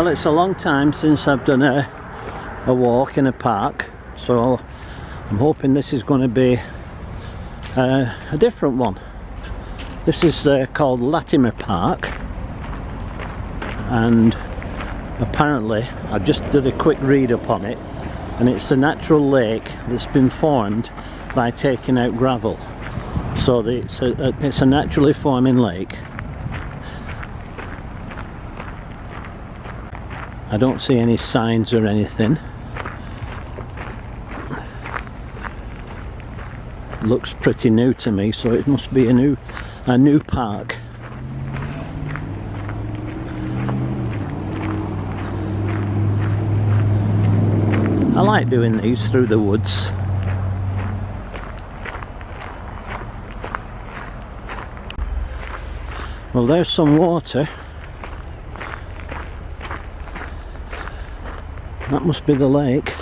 Well, it's a long time since I've done a walk in a park, so I'm hoping this is going to be a different one. This is called Latimer Park, and apparently I just did a quick read up on it, and it's a natural lake that's been formed by taking out gravel. So it's a naturally forming lake. I don't see any signs or anything. Looks pretty new to me, so it must be a new park. I like doing these through the woods. Well, there's some water. That must be the lake.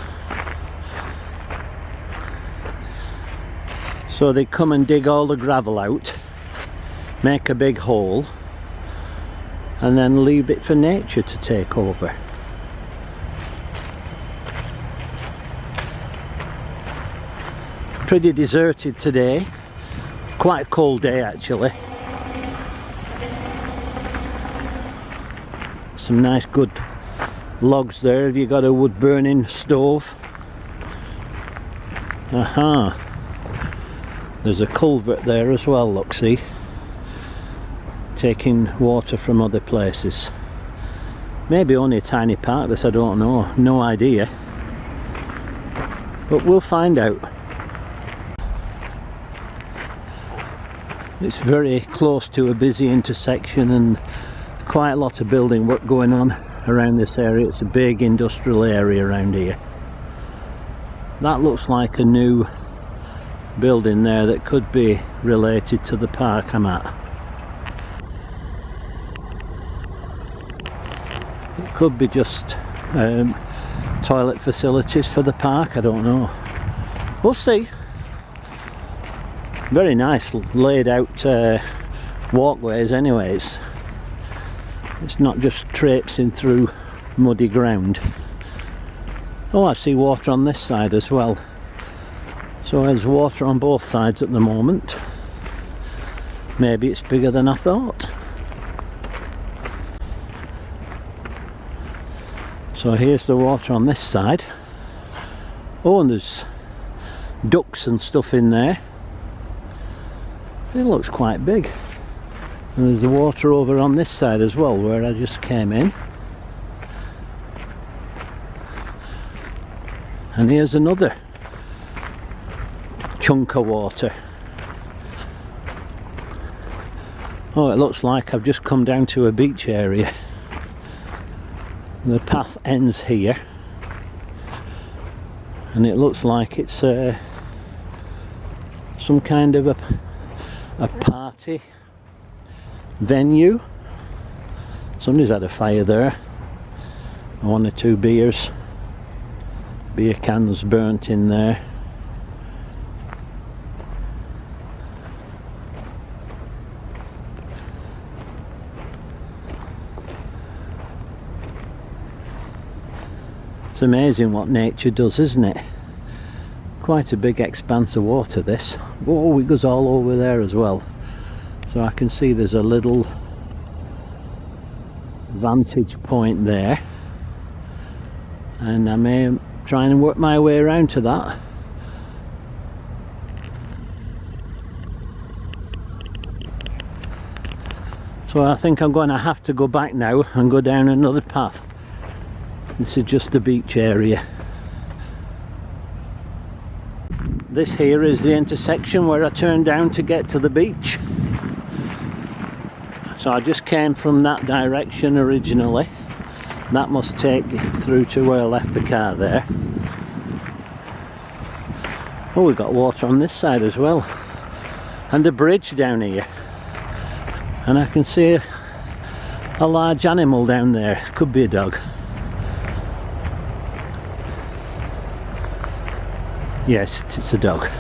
So they come and dig all the gravel out, make a big hole, and then leave it for nature to take over. Pretty deserted today. Quite a cold day actually. Some nice good logs there. Have you got a wood burning stove? Aha. There's a culvert there as well, look, see? Taking water from other places. Maybe only a tiny part of this, I don't know. No idea. But we'll find out. It's very close to a busy intersection and quite a lot of building work going on around this area. It's a big industrial area around here. That looks like a new building there that could be related to the park I'm at. It could be just toilet facilities for the park, I don't know. We'll see. Very nice laid out walkways anyways. It's not just traipsing through muddy ground. Oh, I see water on this side as well. So there's water on both sides at the moment. Maybe it's bigger than I thought. So here's the water on this side. Oh, and there's ducks and stuff in there. It looks quite big. And there's the water over on this side as well, where I just came in. And here's another chunk of water. Oh, it looks like I've just come down to a beach area. The path ends here, and it looks like it's some kind of a party venue. Somebody's had a fire there. One or two beer cans burnt in there. It's amazing what nature does, isn't it? Quite a big expanse of water this. Oh, it goes all over there as well. So I can see there's a little vantage point there, and I may try and work my way around to that. So I think I'm going to have to go back now and go down another path. This is just the beach area. This here is the intersection where I turned down to get to the beach. So I just came from that direction originally. That must take through to where I left the car there. Oh, we've got water on this side as well. And a bridge down here. And I can see a large animal down there. Could be a dog. Yes, it's a dog.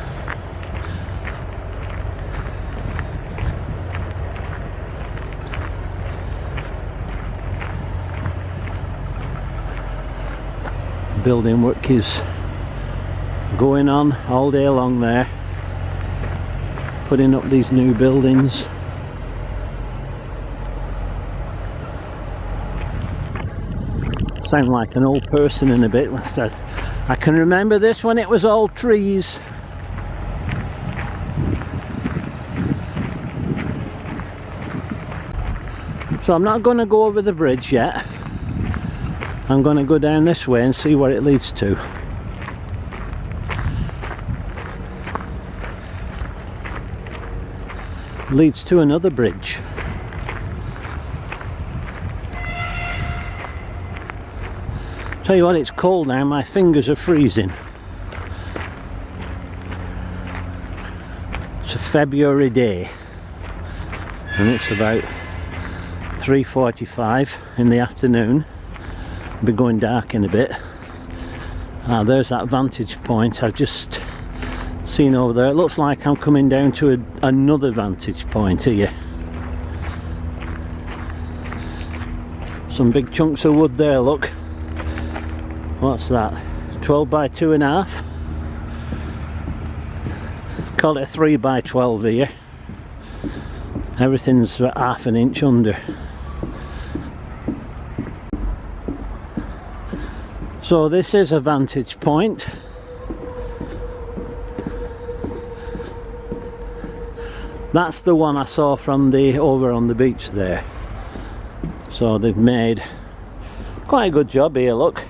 building work is going on all day long there, putting up these new buildings. Sound like an old person in a bit. I can remember this when it was all trees. So I'm not going to go over the bridge yet. I'm going to go down this way and see where it leads to. It leads to another bridge. Tell you what, it's cold now, my fingers are freezing. It's a February day and it's about 3:45 in the afternoon. It'll be going dark in a bit. There's that vantage point I've just seen over there. It looks like I'm coming down to another vantage point here. Some big chunks of wood there, look. What's that? 12 by 2.5. Call it a 3 by 12 here. Everything's about half an inch under. So this is a vantage point. That's the one I saw from the over on the beach there. So they've made quite a good job here, look.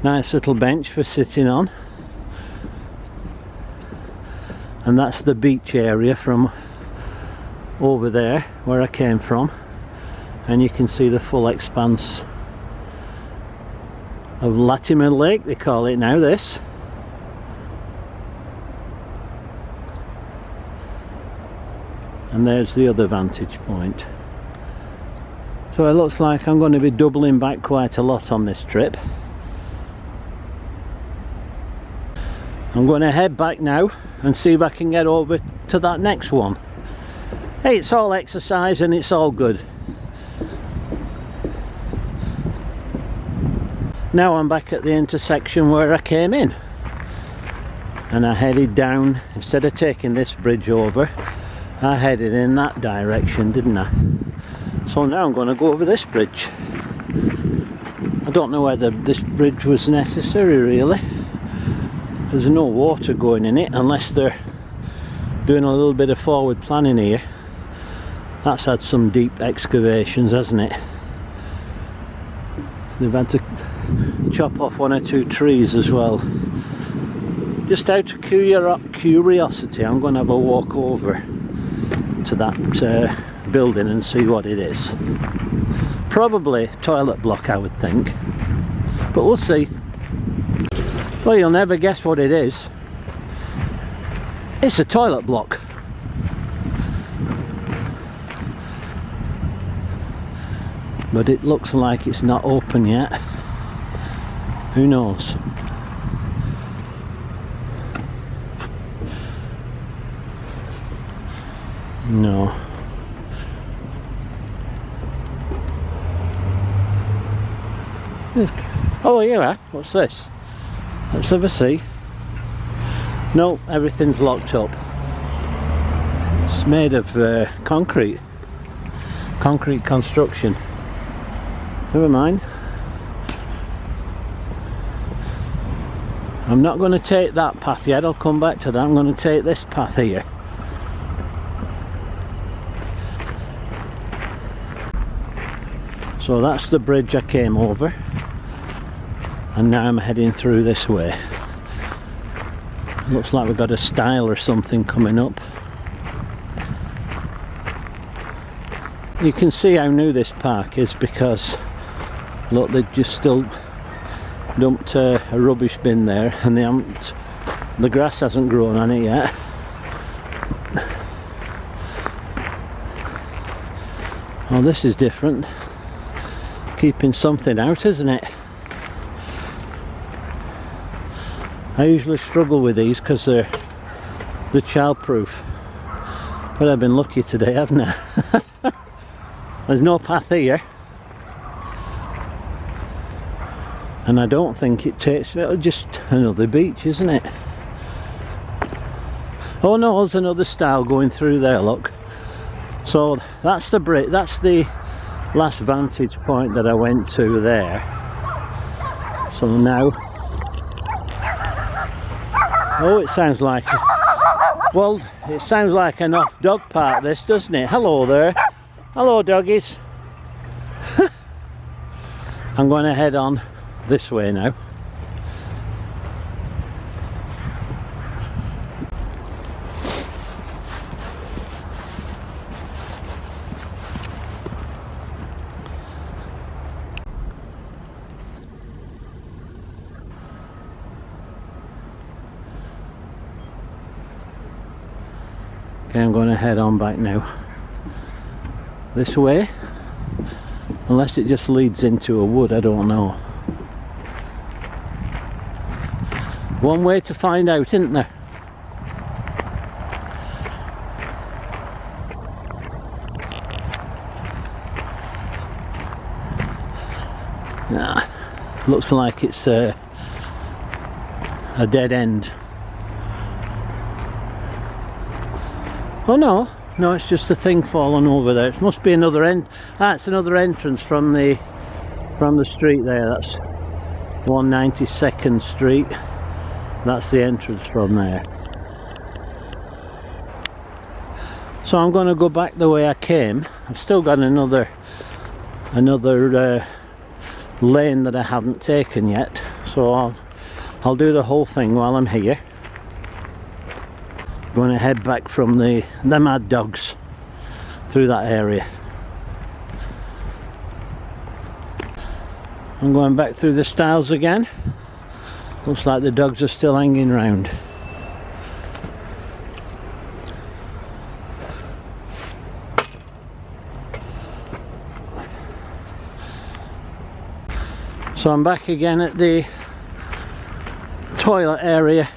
Nice little bench for sitting on. And that's the beach area from over there where I came from. And you can see the full expanse of Latimer Lake, they call it now, this. And there's the other vantage point. So it looks like I'm going to be doubling back quite a lot on this trip. I'm going to head back now and see if I can get over to that next one. Hey, it's all exercise and it's all good. Now I'm back at the intersection where I came in. And I headed down, instead of taking this bridge over, I headed in that direction, didn't I? So now I'm going to go over this bridge. I don't know whether this bridge was necessary really. There's no water going in it unless they're doing a little bit of forward planning here. That's had some deep excavations, hasn't it? They've had to chop off 1 or 2 trees as well. Just out of curiosity, I'm going to have a walk over to that building and see what it is. Probably toilet block, I would think, but we'll see. Well, you'll never guess what it is. It's a toilet block. But it looks like it's not open yet. Who knows? No. Oh, here we are. What's this? Let's have a see. No, everything's locked up. It's made of concrete construction. Never mind. I'm not going to take that path yet, I'll come back to that. I'm going to take this path here. So that's the bridge I came over, and now I'm heading through this way. Looks like we've got a stile or something coming up. You can see how new this park is because look, they've just still dumped a rubbish bin there, and the grass hasn't grown on it yet. Oh, this is different. Keeping something out, isn't it? I usually struggle with these because they're childproof, but I've been lucky today, haven't I? There's no path here, and I don't think it takes, just another beach, isn't it? Oh no, there's another stile going through there, look. So that's the last vantage point that I went to there. So now, oh, it sounds like, well, it sounds like an off dog park, this, doesn't it? Hello there. Hello, doggies. I'm going to head on this way now. Okay, I'm going to head on back now. This way, unless it just leads into a wood, I don't know. One way to find out, isn't there? Nah, looks like it's a dead end. Oh no, no, it's just a thing falling over there. It must be another it's another entrance from the street there. That's 192nd Street. That's the entrance from there. So I'm going to go back the way I came. I've still got another lane that I haven't taken yet. So I'll do the whole thing while I'm here. Going to head back from the Mad Dogs through that area. I'm going back through the stiles again. Looks like the dogs are still hanging round. So I'm back again at the toilet area.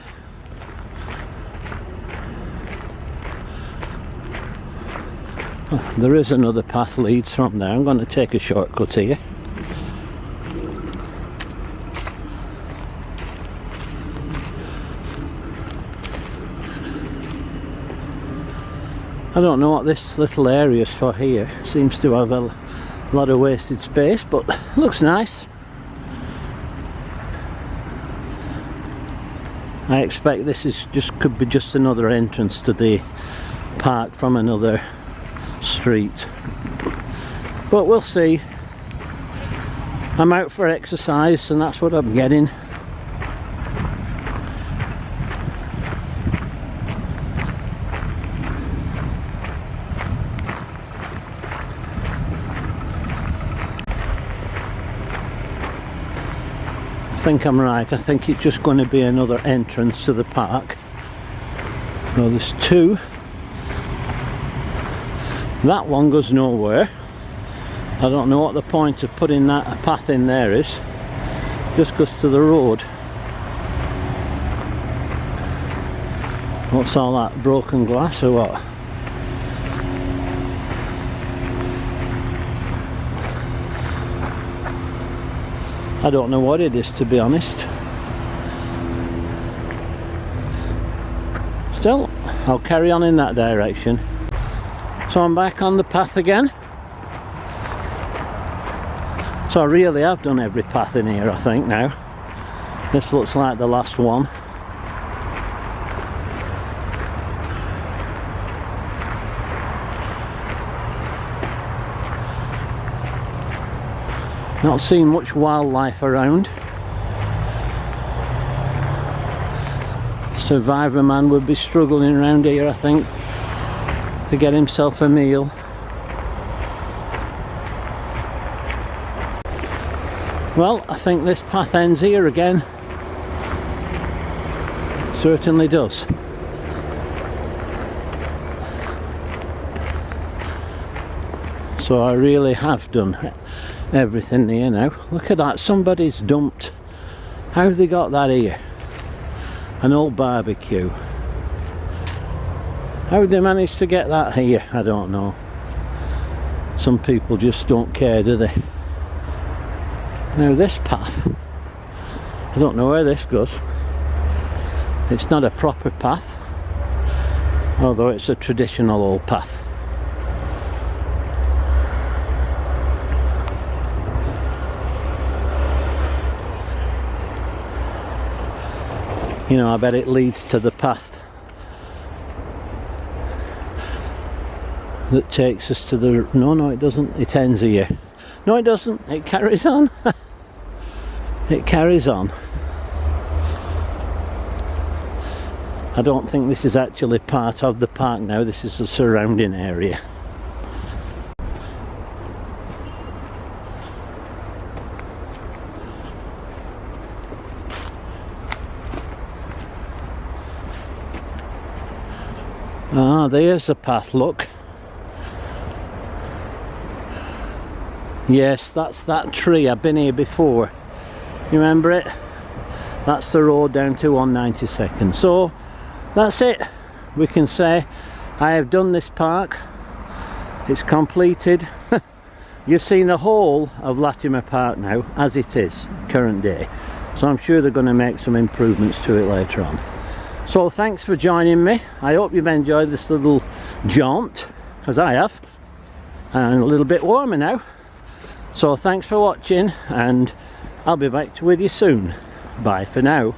There is another path leads from there. I'm going to take a shortcut here. I don't know what this little area is for here. It seems to have a lot of wasted space, but it looks nice. I expect this is could be just another entrance to the park from another street, but we'll see. I'm out for exercise and that's what I'm getting. I think I'm right. I think it's just going to be another entrance to the park. No, there's two. That one goes nowhere. I don't know what the point of putting that path in there is. Just goes to the road. What's all that, broken glass or what? I don't know what it is, to be honest. Still, I'll carry on in that direction. So I'm back on the path again. So I really have done every path in here, I think, now. This looks like the last one. Not seeing much wildlife around. Survivor man would be struggling around here, I think, to get himself a meal. Well, I think this path ends here again. It certainly does. So I really have done everything here now. Look at that, somebody's dumped. How have they got that here? An old barbecue. How did they manage to get that here? I don't know. Some people just don't care, do they? Now this path, I don't know where this goes. It's not a proper path, although it's a traditional old path. You know, I bet it leads to the path that takes us to the... No, it doesn't. It ends here. No, it doesn't. It carries on. It carries on. I don't think this is actually part of the park now. This is the surrounding area. Ah, there's the path, look. Yes, that's that tree. I've been here before. You remember it? That's the road down to 192nd. So, that's it. We can say I have done this park. It's completed. You've seen the whole of Latimer Park now, as it is, current day. So I'm sure they're going to make some improvements to it later on. So thanks for joining me. I hope you've enjoyed this little jaunt, because I have. And a little bit warmer now. So thanks for watching, and I'll be back with you soon. Bye for now.